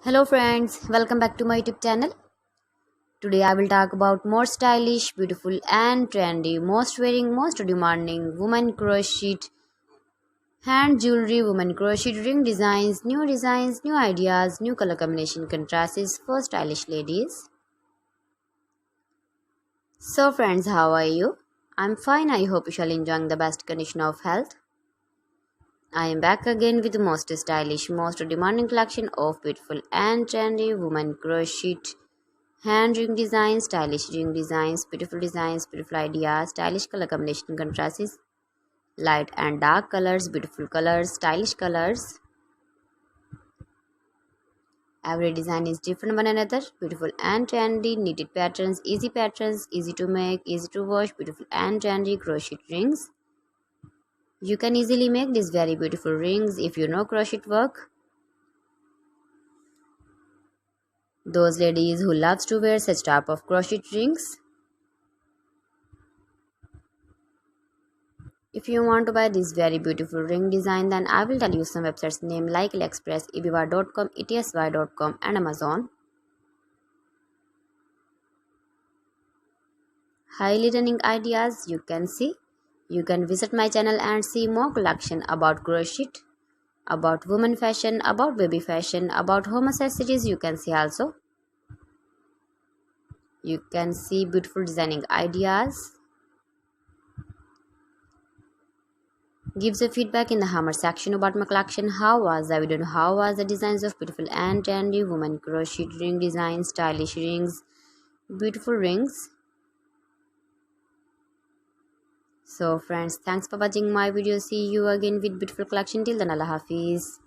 Hello friends, welcome back to my YouTube channel. Today I will talk about more stylish, beautiful and trendy, most wearing, most demanding women crochet hand jewelry, women crochet ring designs, new ideas, new color combination contrasts for stylish ladies. So friends, how are you? I'm fine. I hope you shall enjoying the best condition of health. I am back again with the most stylish, most demanding collection of beautiful and trendy women crochet hand ring designs, stylish ring designs, beautiful ideas, stylish color combination contrasts, light and dark colors, beautiful colors, stylish colors. Every design is different one another, beautiful and trendy, knitted patterns, easy to make, easy to wash, beautiful and trendy crochet rings. You can easily make these very beautiful rings if you know crochet work. Those ladies who loves to wear such type of crochet rings. If you want to buy this very beautiful ring design, then I will tell you some websites name like AliExpress, eBay.com, etsy.com and Amazon. Highly running ideas you can see. You can visit my channel and see more collection about crochet, about women fashion, about baby fashion, about home accessories you can see also. You can see beautiful designing ideas. Gives a feedback in the hammer section about my collection. How was the video? How was the designs of beautiful and trendy women crochet ring designs, stylish rings, beautiful rings. So friends, thanks for watching my video. See you again with beautiful collection. Till then, Allah Hafiz.